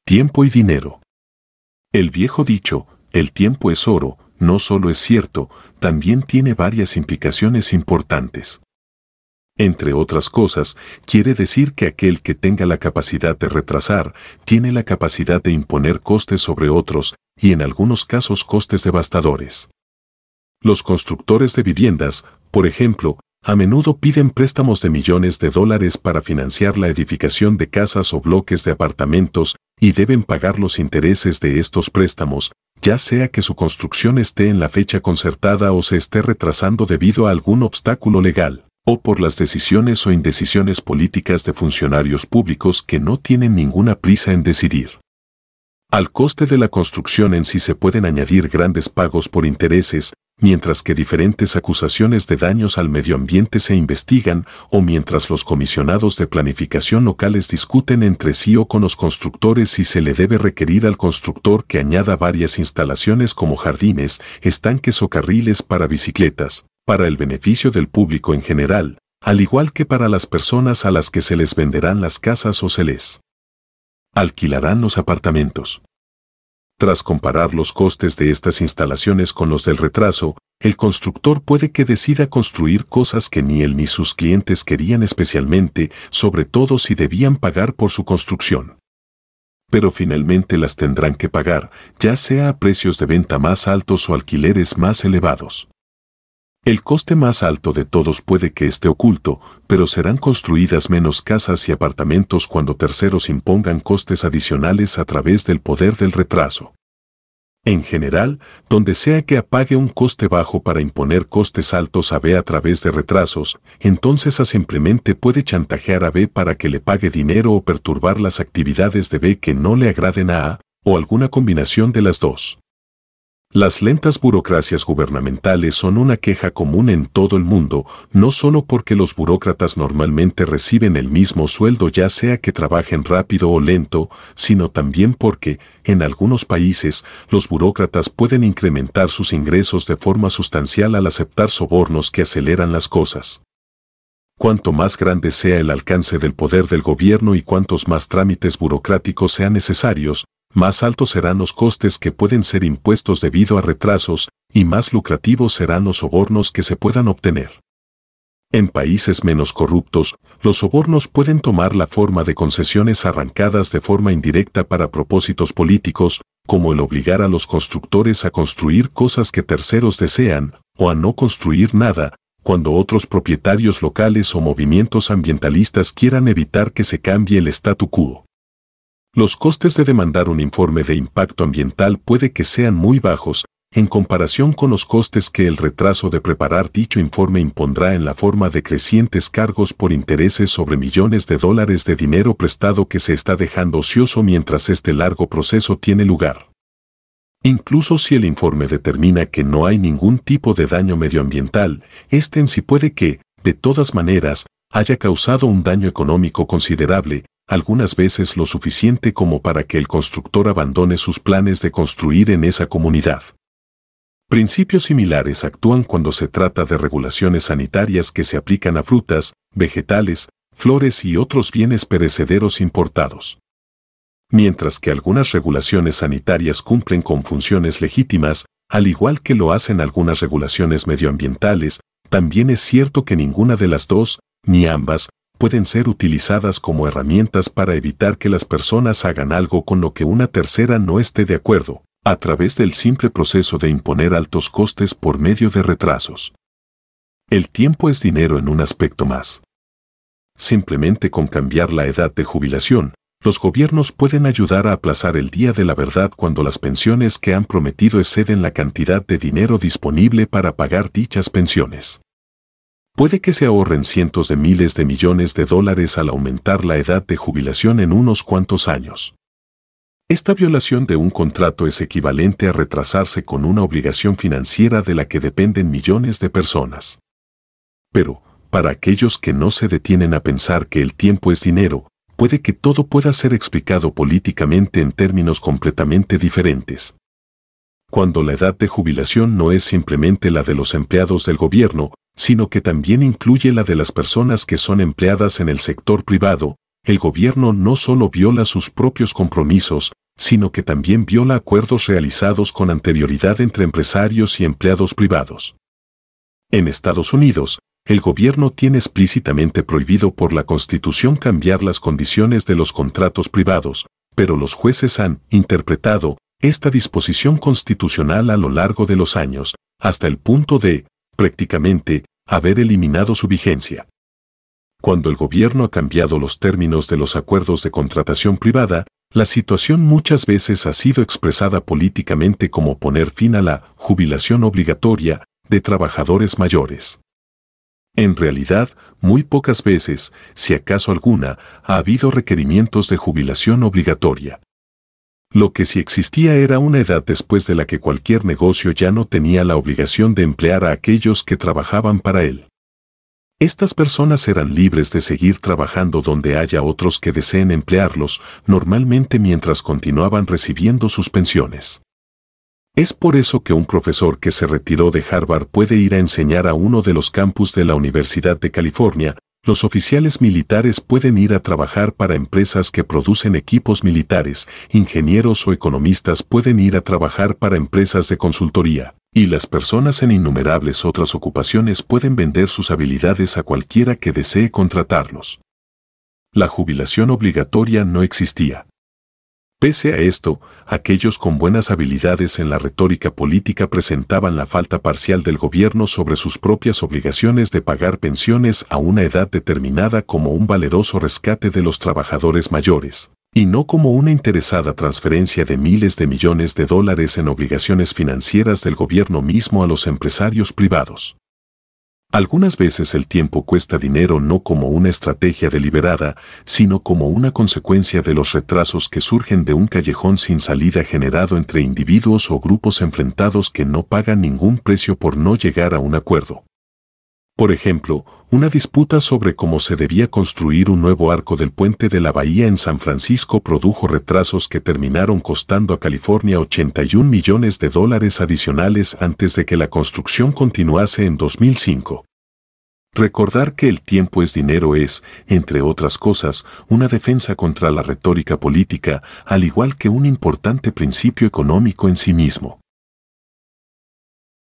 Tiempo y dinero. El viejo dicho, el tiempo es oro, no solo es cierto, también tiene varias implicaciones importantes. Entre otras cosas, quiere decir que aquel que tenga la capacidad de retrasar, tiene la capacidad de imponer costes sobre otros, y en algunos casos costes devastadores. Los constructores de viviendas, por ejemplo, a menudo piden préstamos de millones de dólares para financiar la edificación de casas o bloques de apartamentos y deben pagar los intereses de estos préstamos, ya sea que su construcción esté en la fecha concertada o se esté retrasando debido a algún obstáculo legal, o por las decisiones o indecisiones políticas de funcionarios públicos que no tienen ninguna prisa en decidir. Al coste de la construcción en sí se pueden añadir grandes pagos por intereses, mientras que diferentes acusaciones de daños al medio ambiente se investigan o mientras los comisionados de planificación locales discuten entre sí o con los constructores si se le debe requerir al constructor que añada varias instalaciones como jardines, estanques o carriles para bicicletas, para el beneficio del público en general, al igual que para las personas a las que se les venderán las casas o se les alquilarán los apartamentos. Tras comparar los costes de estas instalaciones con los del retraso, el constructor puede que decida construir cosas que ni él ni sus clientes querían especialmente, sobre todo si debían pagar por su construcción. Pero finalmente las tendrán que pagar, ya sea a precios de venta más altos o alquileres más elevados. El coste más alto de todos puede que esté oculto, pero serán construidas menos casas y apartamentos cuando terceros impongan costes adicionales a través del poder del retraso. En general, donde sea que A pague un coste bajo para imponer costes altos a B a través de retrasos, entonces A simplemente puede chantajear a B para que le pague dinero o perturbar las actividades de B que no le agraden a A, o alguna combinación de las dos. Las lentas burocracias gubernamentales son una queja común en todo el mundo, no solo porque los burócratas normalmente reciben el mismo sueldo ya sea que trabajen rápido o lento, sino también porque, en algunos países, los burócratas pueden incrementar sus ingresos de forma sustancial al aceptar sobornos que aceleran las cosas. Cuanto más grande sea el alcance del poder del gobierno y cuantos más trámites burocráticos sean necesarios, más altos serán los costes que pueden ser impuestos debido a retrasos, y más lucrativos serán los sobornos que se puedan obtener. En países menos corruptos, los sobornos pueden tomar la forma de concesiones arrancadas de forma indirecta para propósitos políticos, como el obligar a los constructores a construir cosas que terceros desean, o a no construir nada, cuando otros propietarios locales o movimientos ambientalistas quieran evitar que se cambie el statu quo. Los costes de demandar un informe de impacto ambiental puede que sean muy bajos, en comparación con los costes que el retraso de preparar dicho informe impondrá en la forma de crecientes cargos por intereses sobre millones de dólares de dinero prestado que se está dejando ocioso mientras este largo proceso tiene lugar. Incluso si el informe determina que no hay ningún tipo de daño medioambiental, este en sí puede que, de todas maneras, haya causado un daño económico considerable, algunas veces lo suficiente como para que el constructor abandone sus planes de construir en esa comunidad. Principios similares actúan cuando se trata de regulaciones sanitarias que se aplican a frutas, vegetales, flores y otros bienes perecederos importados. Mientras que algunas regulaciones sanitarias cumplen con funciones legítimas, al igual que lo hacen algunas regulaciones medioambientales, también es cierto que ninguna de las dos, ni ambas, pueden ser utilizadas como herramientas para evitar que las personas hagan algo con lo que una tercera no esté de acuerdo, a través del simple proceso de imponer altos costes por medio de retrasos. El tiempo es dinero en un aspecto más. Simplemente con cambiar la edad de jubilación, los gobiernos pueden ayudar a aplazar el día de la verdad cuando las pensiones que han prometido exceden la cantidad de dinero disponible para pagar dichas pensiones. Puede que se ahorren cientos de miles de millones de dólares al aumentar la edad de jubilación en unos cuantos años. Esta violación de un contrato es equivalente a retrasarse con una obligación financiera de la que dependen millones de personas. Pero, para aquellos que no se detienen a pensar que el tiempo es dinero, puede que todo pueda ser explicado políticamente en términos completamente diferentes. Cuando la edad de jubilación no es simplemente la de los empleados del gobierno, sino que también incluye la de las personas que son empleadas en el sector privado, el gobierno no solo viola sus propios compromisos, sino que también viola acuerdos realizados con anterioridad entre empresarios y empleados privados. En Estados Unidos, el gobierno tiene explícitamente prohibido por la Constitución cambiar las condiciones de los contratos privados, pero los jueces han interpretado esta disposición constitucional a lo largo de los años, hasta el punto de, prácticamente, haber eliminado su vigencia. Cuando el gobierno ha cambiado los términos de los acuerdos de contratación privada, la situación muchas veces ha sido expresada políticamente como poner fin a la jubilación obligatoria de trabajadores mayores. En realidad, muy pocas veces, si acaso alguna, ha habido requerimientos de jubilación obligatoria. Lo que sí existía era una edad después de la que cualquier negocio ya no tenía la obligación de emplear a aquellos que trabajaban para él. Estas personas eran libres de seguir trabajando donde haya otros que deseen emplearlos, normalmente mientras continuaban recibiendo sus pensiones. Es por eso que un profesor que se retiró de Harvard puede ir a enseñar a uno de los campus de la Universidad de California. Los oficiales militares pueden ir a trabajar para empresas que producen equipos militares, ingenieros o economistas pueden ir a trabajar para empresas de consultoría, y las personas en innumerables otras ocupaciones pueden vender sus habilidades a cualquiera que desee contratarlos. La jubilación obligatoria no existía. Pese a esto, aquellos con buenas habilidades en la retórica política presentaban la falta parcial del gobierno sobre sus propias obligaciones de pagar pensiones a una edad determinada como un valeroso rescate de los trabajadores mayores, y no como una interesada transferencia de miles de millones de dólares en obligaciones financieras del gobierno mismo a los empresarios privados. Algunas veces el tiempo cuesta dinero no como una estrategia deliberada, sino como una consecuencia de los retrasos que surgen de un callejón sin salida generado entre individuos o grupos enfrentados que no pagan ningún precio por no llegar a un acuerdo. Por ejemplo, una disputa sobre cómo se debía construir un nuevo arco del puente de la bahía en San Francisco produjo retrasos que terminaron costando a California $81 millones adicionales antes de que la construcción continuase en 2005. Recordar que el tiempo es dinero es, entre otras cosas, una defensa contra la retórica política, al igual que un importante principio económico en sí mismo.